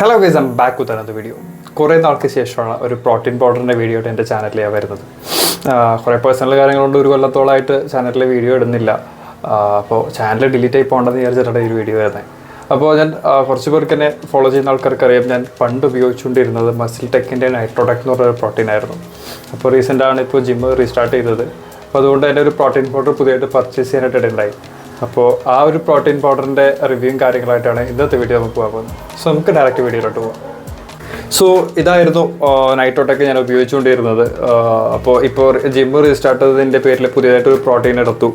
Hello guys, I'm back with another video. കുറേ നാൾക്ക് ശേഷമാണ് ഒരു പ്രോട്ടീൻ പൗഡറിൻ്റെ വീഡിയോ ആയിട്ട് എൻ്റെ ചാനലിലാണ് വരുന്നത്. കുറേ പേഴ്സണൽ കാര്യങ്ങളുണ്ട്, ഒരു കൊല്ലത്തോളമായിട്ട് ചാനലിൽ വീഡിയോ ഇടുന്നില്ല. അപ്പോൾ ചാനൽ ഡിലീറ്റ് ആയി പോകേണ്ടെന്ന് വിചാരിച്ചിട്ടാണ് ഈ വീഡിയോ വരുന്നത്. അപ്പോൾ ഞാൻ കുറച്ച് പേർക്ക് എന്നെ ഫോളോ ചെയ്യുന്ന ആൾക്കാർക്ക് അറിയാം, ഞാൻ പണ്ട് ഉപയോഗിച്ചുകൊണ്ടിരുന്നത് മസിൽ ടെക്കിൻ്റെ നൈട്രോടെക് എന്ന് പറഞ്ഞൊരു പ്രോട്ടീൻ ആയിരുന്നു. അപ്പോൾ റീസെൻ്റാണ് ഇപ്പോൾ ജിമ്മ് റീസ്റ്റാർട്ട് ചെയ്തത്. അപ്പോൾ അതുകൊണ്ട് എൻ്റെ ഒരു പ്രോട്ടീൻ പൗഡർ പുതിയതായിട്ട് പർച്ചേസ് ചെയ്യാനായിട്ട് ഇടയുണ്ടായി. അപ്പോൾ ആ ഒരു പ്രോട്ടീൻ പൗഡറിൻ്റെ റിവ്യൂവും കാര്യങ്ങളായിട്ടാണ് ഇന്നത്തെ വീഡിയോ നമുക്ക് പോകാൻ പോകുന്നത്. സോ നമുക്ക് ഡയറക്റ്റ് വീഡിയോയിലോട്ട് പോകാം. സോ ഇതായിരുന്നു നൈട്രോടെക് ഞാൻ ഉപയോഗിച്ചുകൊണ്ടിരുന്നത്. അപ്പോൾ ഇപ്പോൾ ജിമ്മ് റീസ്റ്റാർട്ട് ചെയ്തതിൻ്റെ പേരിൽ പുതിയതായിട്ടൊരു പ്രോട്ടീൻ എടുത്തു.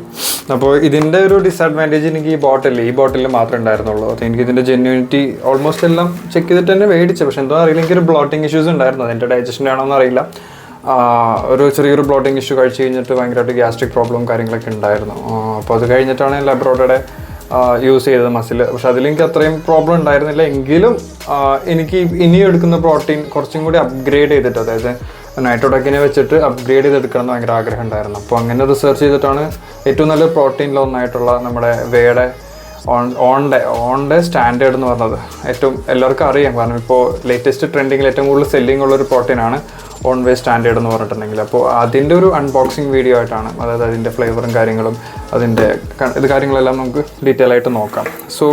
അപ്പോൾ ഇതിൻ്റെ ഒരു ഡിസഡ്വാൻറ്റേജ് എനിക്ക് ഈ ബോട്ടിൽ മാത്രമേ ഉണ്ടായിരുന്നുള്ളൂ. അപ്പോൾ എനിക്ക് ഇതിൻ്റെ ജെന്യൂനിറ്റി ഓൾമോസ്റ്റ് എല്ലാം ചെക്ക് ചെയ്തിട്ട് തന്നെ മേടിച്ചു. പക്ഷേ എന്തോ അറിയില്ല, എനിക്കൊരു ബ്ലോട്ടിങ് ഇഷ്യൂസ് ഉണ്ടായിരുന്നു. അതിൻ്റെ ഡൈജഷൻ ആണോന്ന് അറിയില്ല. ഒരു ചെറിയൊരു ബ്ലോട്ടിങ് ഇഷ്യൂ കഴിച്ച് കഴിഞ്ഞിട്ട് ഭയങ്കരമായിട്ട് ഗ്യാസ്ട്രിക് പ്രോബ്ലം കാര്യങ്ങളൊക്കെ ഉണ്ടായിരുന്നു. അപ്പോൾ അത് കഴിഞ്ഞിട്ടാണ് ലാബ്രോഡയുടെ യൂസ് ചെയ്തത് മസിൽ. പക്ഷെ അതിലെനിക്ക് അത്രയും പ്രോബ്ലം ഉണ്ടായിരുന്നില്ല. എങ്കിലും എനിക്ക് ഇനി എടുക്കുന്ന പ്രോട്ടീൻ കുറച്ചും കൂടി അപ്ഗ്രേഡ് ചെയ്തിട്ട്, അതായത് നൈട്രോടെക്കിനെ വെച്ചിട്ട് അപ്ഗ്രേഡ് ചെയ്തെടുക്കണം എന്ന് ഭയങ്കര ആഗ്രഹം ഉണ്ടായിരുന്നു. അപ്പോൾ അങ്ങനെ റിസർച്ച് ചെയ്തിട്ടാണ് ഏറ്റവും നല്ല പ്രോട്ടീനിലൊന്നായിട്ടുള്ള നമ്മുടെ വേയുടെ ഓൺ ഡേ സ്റ്റാൻഡേർഡ് എന്ന് പറഞ്ഞത്. ഏറ്റവും എല്ലാവർക്കും അറിയാം, കാരണം ഇപ്പോൾ ലേറ്റസ്റ്റ് ട്രെൻഡിങ്ങിൽ ഏറ്റവും കൂടുതൽ സെല്ലിംഗ് ഉള്ളൊരു പ്രോട്ടീനാണ് ഓൺ വേ സ്റ്റാൻഡേർഡ് എന്ന് പറഞ്ഞിട്ടുണ്ടെങ്കിൽ. അപ്പോൾ അതിൻ്റെ ഒരു അൺബോക്സിങ് വീഡിയോ ആയിട്ടാണ്, അതായത് അതിൻ്റെ ഫ്ലേവറും കാര്യങ്ങളും അതിൻ്റെ കാര്യങ്ങളെല്ലാം നമുക്ക് ഡീറ്റെയിൽ ആയിട്ട് നോക്കാം. സോ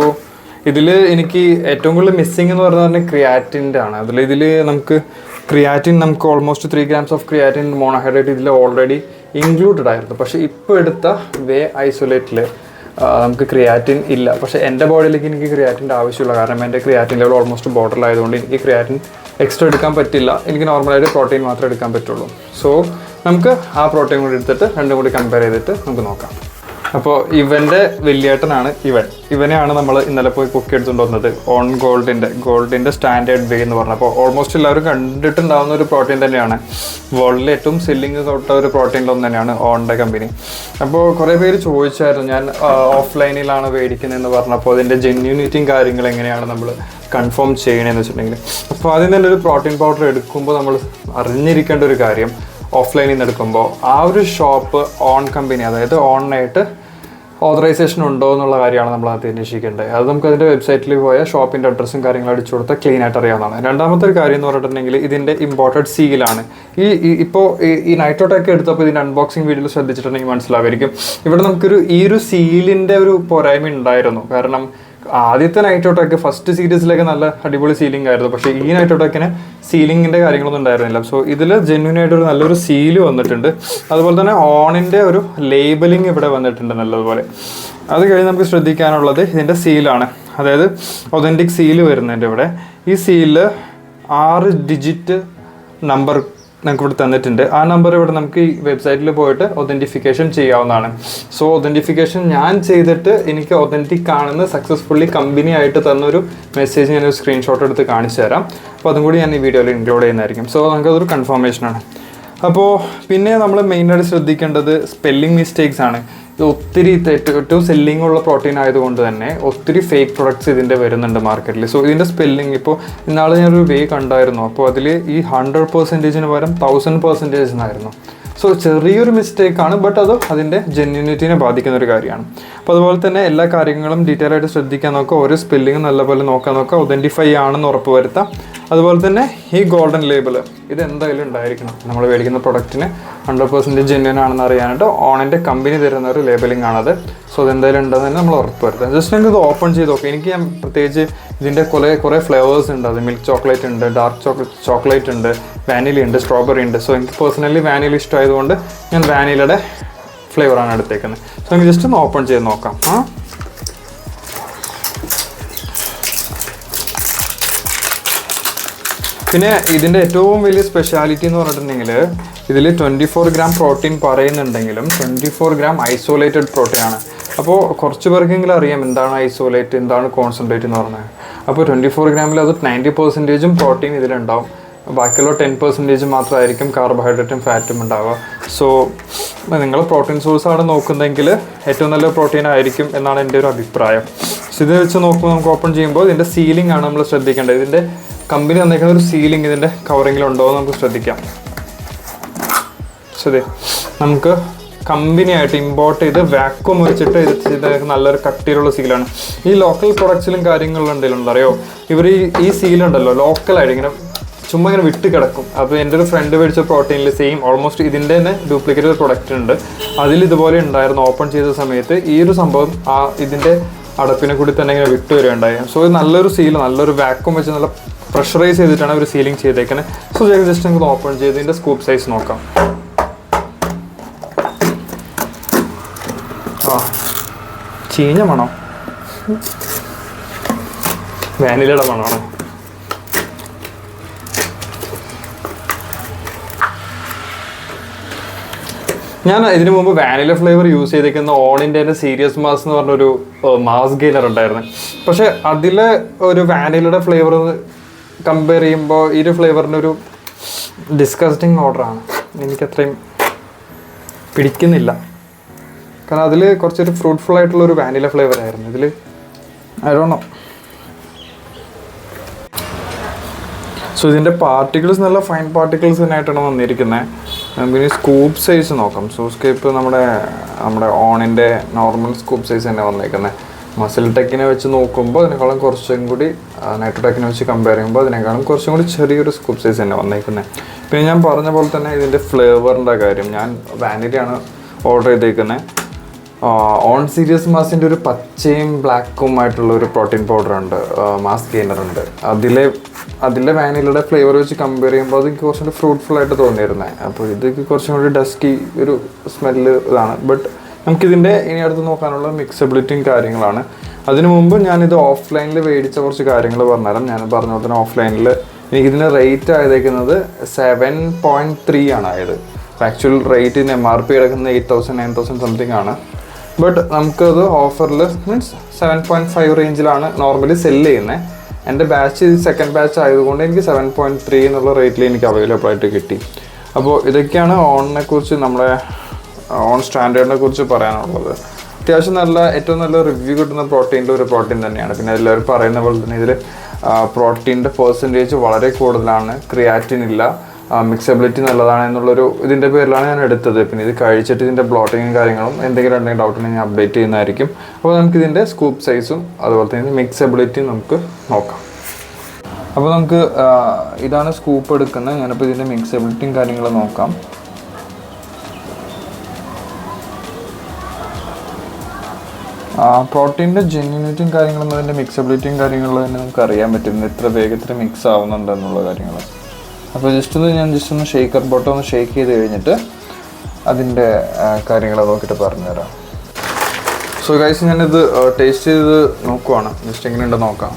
ഇതിൽ എനിക്ക് ഏറ്റവും കൂടുതൽ മിസ്സിങ് എന്ന് പറഞ്ഞാൽ ക്രിയാറ്റിൻ്റെ ആണ്. ഇതിൽ നമുക്ക് almost 3 grams of creatine monohydrate ഇതിൽ ഓൾറെഡി ഇൻക്ലൂഡഡ് ആയിരുന്നു. പക്ഷേ ഇപ്പോൾ എടുത്ത വേ ഐസൊലേറ്റിൽ നമുക്ക് ക്രിയാറ്റിൻ ഇല്ല. പക്ഷേ എൻ്റെ ബോഡിയിലേക്ക് എനിക്ക് ക്രിയാറ്റിൻ്റെ ആവശ്യമില്ല, കാരണം എൻ്റെ ക്രിയാറ്റിൻ ലെവൽ ഓൾമോസ്റ്റ് ബോർഡറിലായതുകൊണ്ട് എനിക്ക് ക്രിയാറ്റിൻ എക്സ്ട്രാ എടുക്കാൻ പറ്റില്ല. എനിക്ക് നോർമലായിട്ട് പ്രോട്ടീൻ മാത്രമേ എടുക്കാൻ പറ്റുള്ളൂ. സോ നമുക്ക് ആ പ്രോട്ടീൻ കൂടി എടുത്തിട്ട് രണ്ടും കൂടി കമ്പയർ ചെയ്തിട്ട് നമുക്ക് നോക്കാം. അപ്പോൾ ഇവൻ്റെ വലിയേട്ടനാണ് ഇവനെയാണ് നമ്മൾ ഇന്നലെ പോയി കുക്ക് എടുത്തുകൊണ്ട് വന്നത്. ഗോൾഡിൻ്റെ സ്റ്റാൻഡേർഡ് വേ എന്ന് പറഞ്ഞാൽ, അപ്പോൾ ഓൾമോസ്റ്റ് എല്ലാവരും കണ്ടിട്ടുണ്ടാകുന്ന ഒരു പ്രോട്ടീൻ തന്നെയാണ്. വേൾഡിലെ ഏറ്റവും സെല്ലിങ് തൊട്ട ഒരു പ്രോട്ടീനിലൊന്നും തന്നെയാണ് ഓണിൻ്റെ കമ്പനി. അപ്പോൾ കുറേ പേര് ചോദിച്ചായിരുന്നു, ഞാൻ ഓഫ്ലൈനിലാണ് മേടിക്കുന്നതെന്ന് പറഞ്ഞപ്പോൾ അതിൻ്റെ ജെന്യൂനിറ്റിയും കാര്യങ്ങളും എങ്ങനെയാണ് നമ്മൾ കൺഫേം ചെയ്യണമെന്ന് വെച്ചിട്ടുണ്ടെങ്കിൽ, അപ്പോൾ അതിൽ തന്നെ ഒരു പ്രോട്ടീൻ പൗഡർ എടുക്കുമ്പോൾ നമ്മൾ അറിഞ്ഞിരിക്കേണ്ട ഒരു കാര്യം, ഓഫ്ലൈനിൽ നിന്ന് എടുക്കുമ്പോൾ ആ ഒരു ഷോപ്പ് ഓൺ കമ്പനി, അതായത് ഓണായിട്ട് ഓതറൈസേഷൻ ഉണ്ടോ എന്നുള്ള കാര്യമാണ് നമ്മൾ ആദ്യം അന്വേഷിക്കേണ്ടത്. അത് നമുക്ക് അതിൻ്റെ വെബ്സൈറ്റിൽ പോയ ഷോപ്പിൻ്റെ അഡ്രസ്സും കാര്യങ്ങളും അടിച്ചു കൊടുത്താൽ ക്ലീൻ ആയിട്ട് അറിയാവുന്നതാണ്. രണ്ടാമത്തെ ഒരു കാര്യം എന്ന് പറഞ്ഞിട്ടുണ്ടെങ്കിൽ ഇതിൻ്റെ ഇമ്പോർട്ടഡ് സീലാണ്. ഇപ്പോൾ ഈ നൈട്രോടെക്ക് എടുത്തപ്പോൾ ഇതിൻ്റെ അൺബോക്സിങ് വീഡിയോയിൽ ശ്രദ്ധിച്ചിട്ടുണ്ടെങ്കിൽ മനസ്സിലാവുമായിരിക്കും, ഇവിടെ നമുക്കൊരു ഈ ഒരു സീലിൻ്റെ ഒരു പോരായ്മ ഉണ്ടായിരുന്നു. കാരണം ആദ്യത്തെ നൈട്രോടെക്ക് ഫസ്റ്റ് സീരീസിലൊക്കെ നല്ല അടിപൊളി സീലിംഗ് ആയിരുന്നു. പക്ഷേ ഈ നൈട്രോടെക്കിന് സീലിങ്ങിൻ്റെ കാര്യങ്ങളൊന്നും ഉണ്ടായിരുന്നില്ല. സോ ഇതിൽ ജെന്യൂനായിട്ടൊരു നല്ലൊരു സീല് വന്നിട്ടുണ്ട്. അതുപോലെ തന്നെ ഓണിൻ്റെ ഒരു ലേബലിംഗ് ഇവിടെ വന്നിട്ടുണ്ട് നല്ലതുപോലെ. അത് കഴിഞ്ഞ് നമുക്ക് ശ്രദ്ധിക്കാനുള്ളത് ഇതിൻ്റെ സീലാണ്, അതായത് ഒതൻറ്റിക് സീല് വരുന്നതിൻ്റെ ഇവിടെ. ഈ സീലിൽ 6 ഡിജിറ്റ് നമ്പർ നമുക്ക് ഇവിടെ തന്നിട്ടുണ്ട്. ആ നമ്പർ ഇവിടെ നമുക്ക് ഈ വെബ്സൈറ്റിൽ പോയിട്ട് ഒതൻറ്റിഫിക്കേഷൻ ചെയ്യാവുന്നതാണ്. സോ ഒതൻറ്റിഫിക്കേഷൻ ഞാൻ ചെയ്തിട്ട് എനിക്ക് ഒതൻറ്റിക് ആണെന്ന് സക്സസ്ഫുള്ളി കമ്പനി ആയിട്ട് തന്നൊരു മെസ്സേജ് ഞാനൊരു സ്ക്രീൻഷോട്ട് എടുത്ത് കാണിച്ചു തരാം. അപ്പോൾ അതും കൂടി ഞാൻ ഈ വീഡിയോയിൽ ഇൻക്ലൂഡ് ചെയ്യുന്നതായിരിക്കും. സോ നമുക്കതൊരു കൺഫർമേഷനാണ്. അപ്പോൾ പിന്നെ നമ്മൾ മെയിനായിട്ട് ശ്രദ്ധിക്കേണ്ടത് സ്പെല്ലിംഗ് മിസ്റ്റേക്സ് ആണ്. ഒത്തിരി ഏറ്റവും സെല്ലിംഗ് ഉള്ള പ്രോട്ടീൻ ആയതുകൊണ്ട് തന്നെ ഒത്തിരി ഫേക്ക് പ്രൊഡക്ട്സ് ഇതിൻ്റെ വരുന്നുണ്ട് മാർക്കറ്റിൽ. സോ ഇതിൻ്റെ സ്പെല്ലിംഗ്, ഇപ്പോൾ ഇന്നാളെ ഞാനൊരു വേ കണ്ടായിരുന്നു, അപ്പോൾ അതിൽ ഈ 100%-ന് പകരം 1000% എന്നായിരുന്നു. സോ ചെറിയൊരു മിസ്റ്റേക്കാണ്, ബട്ട് അത് അതിൻ്റെ ജെന്യൂനിറ്റിനെ ബാധിക്കുന്ന ഒരു കാര്യമാണ്. അപ്പോൾ അതുപോലെ തന്നെ എല്ലാ കാര്യങ്ങളും ഡീറ്റെയിൽ ആയിട്ട് ശ്രദ്ധിക്കാൻ നോക്കുക, ഓരോ സ്പെല്ലിങ്ങും നല്ലപോലെ നോക്കാൻ നോക്കുക, ഒതൻറ്റിഫൈ ആണെന്ന് ഉറപ്പ് വരുത്താം. അതുപോലെ തന്നെ ഈ ഗോൾഡൻ ലേബിൾ ഇത് എന്തായാലും ഉണ്ടായിരിക്കണം. നമ്മൾ മേടിക്കുന്ന പ്രൊഡക്റ്റിന് 100% ജെന്യൂൻ ആണെന്ന് അറിയാനായിട്ട് ഓണിൻ്റെ കമ്പനി തരുന്ന ഒരു ലേബലിംഗ് ആണത്. സോ അതെന്തായാലും ഉണ്ടെന്ന് തന്നെ നമ്മൾ ഉറപ്പ് വരുത്താം. ജസ്റ്റ് നിങ്ങൾക്ക് ഇത് ഓപ്പൺ ചെയ്ത് നോക്കാം. എനിക്ക് ഞാൻ പ്രത്യേകിച്ച് ഇതിൻ്റെ കുറേ ഫ്ലേവേഴ്സ് ഉണ്ട്. അത് മിൽക്ക് ചോക്ലേറ്റ് ഉണ്ട്, ഡാർക്ക് ചോക്ലേറ്റ് ഉണ്ട്, വാനില ഉണ്ട്, സ്ട്രോബെറി ഉണ്ട്. സോ എനിക്ക് പേഴ്സണലി വാനില ഇഷ്ടമായതുകൊണ്ട് ഞാൻ വാനിലയുടെ ഫ്ലേവറാണ് എടുത്തേക്കുന്നത്. സോ നമുക്ക് ജസ്റ്റ് ഒന്ന് ഓപ്പൺ ചെയ്ത് നോക്കാം. പിന്നെ ഇതിൻ്റെ ഏറ്റവും വലിയ സ്പെഷ്യാലിറ്റി എന്ന് പറഞ്ഞിട്ടുണ്ടെങ്കിൽ ഇതിൽ 24 gram പ്രോട്ടീൻ പറയുന്നുണ്ടെങ്കിലും 24 gram ഐസോലേറ്റഡ് പ്രോട്ടീൻ ആണ്. അപ്പോൾ കുറച്ച് പേർക്കെങ്കിലും അറിയാം എന്താണ് ഐസോലേറ്റ്, എന്താണ് കോൺസെൻട്രേറ്റ് എന്ന് പറഞ്ഞത്. അപ്പോൾ 24 ഗ്രാമിൽ അത് 90% പ്രോട്ടീൻ ഇതിലുണ്ടാവും. ബാക്കിയുള്ള 10% മാത്രമായിരിക്കും കാർബോഹൈഡ്രേറ്റും ഫാറ്റും ഉണ്ടാവുക. സോ നിങ്ങൾ പ്രോട്ടീൻ സോഴ്സാണ് നോക്കുന്നതെങ്കിൽ ഏറ്റവും നല്ല പ്രോട്ടീൻ ആയിരിക്കും എന്നാണ് എൻ്റെ ഒരു അഭിപ്രായം. സോ ഇത് വെച്ച് നോക്കുമ്പോൾ നമുക്ക് ഓപ്പൺ ചെയ്യുമ്പോൾ ഇതിൻ്റെ സീലിംഗ് ആണ് നമ്മൾ ശ്രദ്ധിക്കേണ്ടത്. ഇതിൻ്റെ കമ്പനി തന്നേക്കുന്ന ഒരു സീലിംഗ് ഇതിൻ്റെ കവറിങ്ങിലുണ്ടോ എന്ന് നമുക്ക് ശ്രദ്ധിക്കാം. ശരി, നമുക്ക് കമ്പനിയായിട്ട് ഇമ്പോർട്ട് ചെയ്ത് വാക്വം വെച്ചിട്ട് ഇത് നല്ലൊരു കട്ടിയിലുള്ള സീലാണ്. ഈ ലോക്കൽ പ്രൊഡക്ട്സിലും കാര്യങ്ങളിലും എന്തെങ്കിലും അറിയോ, ഇവർ ഈ സീലുണ്ടല്ലോ ലോക്കലായിട്ട് ഇങ്ങനെ ചുമ്മാ ഇങ്ങനെ വിട്ട് കിടക്കും. അപ്പോൾ എൻ്റെ ഒരു ഫ്രണ്ട് മേടിച്ച പ്രോട്ടീനിൽ സെയിം ഓൾമോസ്റ്റ് ഇതിൻ്റെ തന്നെ ഡ്യൂപ്ലിക്കേറ്റ് ഒരു പ്രൊഡക്റ്റ് ഉണ്ട്. അതിൽ ഇതുപോലെ ഉണ്ടായിരുന്നു. ഓപ്പൺ ചെയ്ത സമയത്ത് ഈ ഒരു സംഭവം ഇതിൻ്റെ അടപ്പിനെ കൂടി തന്നെ ഇങ്ങനെ വിട്ട് വരികയുണ്ടായി. സോ ഇത് നല്ലൊരു സീൽ, നല്ലൊരു വാക്വം വെച്ച് നല്ല പ്രഷറൈസ് ചെയ്തിട്ടാണ് ഒരു സീലിംഗ് ചെയ്തേക്കുന്നത്. സോ ജസ്റ്റ് നമുക്ക് ഓപ്പൺ ചെയ്ത് ഇതിൻ്റെ സ്കൂപ്പ് സൈസ് നോക്കാം. ചീഞ്ഞ മണോ, വാനിലയുടെ മണമാണോ? ഞാൻ ഇതിനു മുമ്പ് വാനില ഫ്ലേവർ യൂസ് ചെയ്തിരിക്കുന്ന ഓണിൻ്റെ തന്നെ സീരിയസ് മാസ് എന്ന് പറഞ്ഞൊരു മാസ് ഗെയിനർ ഉണ്ടായിരുന്നു. പക്ഷെ അതിലെ ഒരു വാനിലയുടെ ഫ്ലേവർ കമ്പയർ ചെയ്യുമ്പോൾ ഈ ഒരു ഫ്ലേവറിനൊരു ഡിസ്കസ്റ്റിംഗ് ഓർഡറാണ്. എനിക്കത്രയും പിടിക്കുന്നില്ല. കാരണം അതിൽ കുറച്ചൊരു ഫ്രൂട്ട്ഫുൾ ആയിട്ടുള്ളൊരു വാനില ഫ്ലേവർ ആയിരുന്നു. ഇതിൽ ഐ ഡോണ്ട് നോ. സോ ഇതിൻ്റെ പാർട്ടിക്കിൾസ് നല്ല ഫൈൻ പാർട്ടിക്കിൾസ് തന്നെയായിട്ടാണ് വന്നിരിക്കുന്നത്. പിന്നെ സ്കൂപ്പ് സൈസ് നോക്കാം. സോ സ്കേപ്പ് നമ്മുടെ ഓണിൻ്റെ നോർമൽ സ്കൂപ്പ് സൈസ് തന്നെ വന്നേക്കുന്നത്. മസിൽ ടെക്കിനെ വെച്ച് നോക്കുമ്പോൾ അതിനേക്കാളും കുറച്ചും കൂടി നൈട്രോ ടെക്കിനെ വെച്ച് കമ്പയർ ചെയ്യുമ്പോൾ അതിനേക്കാളും കുറച്ചും കൂടി ചെറിയൊരു സ്കൂപ്പ് സൈസ് തന്നെ വന്നേക്കുന്നത്. പിന്നെ ഞാൻ പറഞ്ഞ പോലെ തന്നെ ഇതിൻ്റെ ഫ്ലേവറിൻ്റെ കാര്യം, ഞാൻ വാനിലയാണ് ഓർഡർ ചെയ്തേക്കുന്നത്. ഓൺ സീരിയസ് മാസിൻ്റെ ഒരു പച്ചയും ബ്ലാക്കും ആയിട്ടുള്ള ഒരു പ്രോട്ടീൻ പൗഡർ ഉണ്ട്, മാസ് ഗെയിനർ ഉണ്ട്. അതിലെ വാനിലയുടെ ഫ്ലേവർ വെച്ച് കമ്പയർ ചെയ്യുമ്പോൾ അതെനിക്ക് കുറച്ചും കൂടി ഫ്രൂട്ട്ഫുൾ ആയിട്ട് തോന്നിയിരുന്നത്. അപ്പോൾ ഇതൊക്കെ കുറച്ചും കൂടി ഡസ്റ്റി ഒരു സ്മെല്ല് ഇതാണ്. ബട്ട് നമുക്കിതിൻ്റെ ഇനി അടുത്ത് നോക്കാനുള്ള മിക്സബിലിറ്റിയും കാര്യങ്ങളാണ്. അതിനു മുമ്പ് ഞാനിത് ഓഫ്ലൈനിൽ മേടിച്ച കുറച്ച് കാര്യങ്ങൾ പറഞ്ഞുതരാം. ഞാൻ പറഞ്ഞ പോലെ തന്നെ ഓഫ്ലൈനിൽ എനിക്കിതിൻ്റെ റേറ്റ് ആയതേക്കുന്നത് 7.3 ആണ് ആയത്. ആക്ച്വൽ റേറ്റ് ഇൻ MRP കിടക്കുന്നത് 8,000 9,000 സംതിങ് ആണ്. ബട്ട് നമുക്കത് ഓഫറിൽ മീൻസ് 7.5 റേഞ്ചിലാണ് നോർമലി സെല്ല് ചെയ്യുന്നത്. എൻ്റെ ബാച്ച് സെക്കൻഡ് ബാച്ച് ആയതുകൊണ്ട് എനിക്ക് 7.3 എന്നുള്ള റേറ്റിൽ എനിക്ക് അവൈലബിൾ ആയിട്ട് കിട്ടി. അപ്പോൾ ഇതൊക്കെയാണ് ഓണിനെ കുറിച്ച്, നമ്മുടെ ഓൺ സ്റ്റാൻഡേർഡിനെ കുറിച്ച് പറയാനുള്ളത്. അത്യാവശ്യം ഏറ്റവും നല്ല റിവ്യൂ കിട്ടുന്ന പ്രോട്ടീൻ്റെ ഒരു പ്രോട്ടീൻ തന്നെയാണ്. പിന്നെ എല്ലാവരും പറയുന്ന പോലെ തന്നെ ഇതിൽ പ്രോട്ടീൻ്റെ പെർസെൻറ്റേജ് വളരെ കൂടുതലാണ്, ക്രിയാറ്റിൻ ഇല്ല, മിക്സബിലിറ്റി നല്ലതാണ് എന്നുള്ളൊരു ഇതിൻ്റെ പേരിലാണ് ഞാൻ എടുത്തത്. പിന്നെ ഇത് കഴിച്ചിട്ട് ഇതിൻ്റെ ബ്ലോട്ടിങ്ങും കാര്യങ്ങളും എന്തെങ്കിലും ഉണ്ടെങ്കിൽ ഡൗട്ട് ഉണ്ടെങ്കിൽ ഞാൻ അപ്ഡേറ്റ് ചെയ്യുന്നതായിരിക്കും. അപ്പോൾ നമുക്കിതിൻ്റെ സ്കൂപ്പ് സൈസും അതുപോലെ തന്നെ മിക്സബിലിറ്റിയും നമുക്ക് നോക്കാം. അപ്പോൾ നമുക്ക് ഇതാണ് സ്കൂപ്പ് എടുക്കുന്നത്. ഞാനിപ്പോൾ ഇതിൻ്റെ മിക്സബിലിറ്റിയും കാര്യങ്ങളും നോക്കാം. പ്രോട്ടീൻ്റെ ജെന്യൂനിറ്റിയും കാര്യങ്ങളും അതിൻ്റെ മിക്സബിലിറ്റിയും കാര്യങ്ങളും തന്നെ നമുക്ക് അറിയാൻ പറ്റും, എത്ര വേഗത്തിൽ മിക്സ് ആവുന്നുണ്ട് എന്നുള്ള കാര്യങ്ങൾ. അപ്പോൾ ഞാൻ ജസ്റ്റ് ഒന്ന് ഷേക്കർ ബോട്ടം ഒന്ന് ഷേക്ക് ചെയ്ത് കഴിഞ്ഞിട്ട് അതിൻ്റെ കാര്യങ്ങൾ നോക്കിയിട്ട് പറഞ്ഞുതരാം. സോ ഗൈസ്, ഞാനിത് ടേസ്റ്റ് ചെയ്ത് നോക്കുവാണ്. ജസ്റ്റ് എങ്ങനെയുണ്ട് നോക്കാം.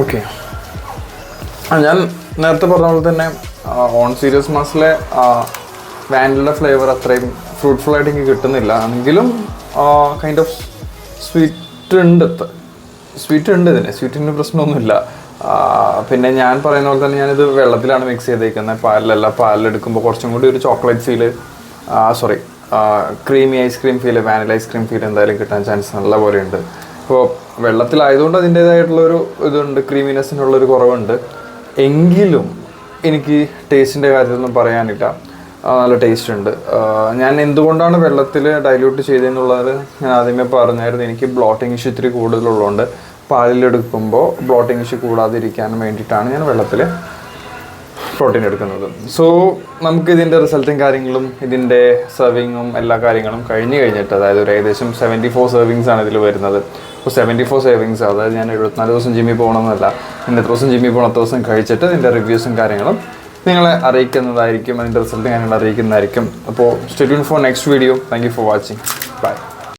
ഓക്കെ, ഞാൻ നേരത്തെ പറഞ്ഞ പോലെ തന്നെ ഓൺ സീരിയസ് മാസിലെ വാനിലയുടെ ഫ്ലേവർ അത്രയും ഫ്രൂട്ട്ഫുൾ ആയിട്ട് എനിക്ക് കിട്ടുന്നില്ല. എങ്കിലും കൈൻഡ് ഓഫ് സ്വീറ്റ് ഉണ്ട് ഇതിന്. സ്വീറ്റിൻ്റെ പ്രശ്നമൊന്നുമില്ല. പിന്നെ ഞാൻ പറയുന്ന പോലെ തന്നെ ഞാനിത് വെള്ളത്തിലാണ് മിക്സ് ചെയ്തേക്കുന്നത്, പാലിലല്ല. പാലിലെടുക്കുമ്പോൾ കുറച്ചും കൂടി ഒരു chocolate feel, creamy ice cream feel, vanilla ice cream feel എന്തായാലും കിട്ടാൻ ചാൻസ് നല്ല പോലെ ഉണ്ട്. അപ്പോൾ വെള്ളത്തിലായതുകൊണ്ട് അതിൻ്റേതായിട്ടുള്ളൊരു ഇതുണ്ട്, ക്രീമിനെസ്സിനുള്ളൊരു കുറവുണ്ട്. എങ്കിലും എനിക്ക് ടേസ്റ്റിൻ്റെ കാര്യത്തിലൊന്നും പറയാനില്ല, നല്ല ടേസ്റ്റ് ഉണ്ട്. ഞാൻ എന്തുകൊണ്ടാണ് വെള്ളത്തിൽ ഡൈല്യൂട്ട് ചെയ്തതെന്നുള്ളത് ഞാൻ ആദ്യമേ പറഞ്ഞായിരുന്നു. എനിക്ക് ബ്ലോട്ടിങ് ഇഷ്യൂ ഇത്തിരി കൂടുതലുള്ളതുകൊണ്ട് പാലിലെടുക്കുമ്പോൾ ബ്ലോട്ടിങ് ഇഷ്യൂ കൂടാതിരിക്കാൻ വേണ്ടിയിട്ടാണ് ഞാൻ വെള്ളത്തിൽ പ്രോട്ടീൻ എടുക്കുന്നത്. സോ നമുക്ക് ഇതിൻ്റെ റിസൾട്ടും കാര്യങ്ങളും ഇതിൻ്റെ സെർവിങ്ങും എല്ലാ കാര്യങ്ങളും കഴിഞ്ഞിട്ട്, അതായത് ഒരു ഏകദേശം 74 സെർവിങ്സ് ആണ് ഇതിൽ വരുന്നത്. അപ്പോൾ 74 സെർവിങ്സ്, അതായത് ഞാൻ 74 ദിവസം ജിമ്മിൽ പോകണമെന്നല്ല, ഇന്നത്തെ ദിവസം ജിമ്മിൽ പോകണ ദിവസം കഴിച്ചിട്ട് ഇതിൻ്റെ റിവ്യൂസും കാര്യങ്ങളും നിങ്ങളെ അറിയിക്കുന്നതായിരിക്കും, അതിൻ്റെ റിസൾട്ട് കാര്യങ്ങൾ അറിയിക്കുന്നതായിരിക്കും. അപ്പോൾ stay tuned for next video. Thank you for watching.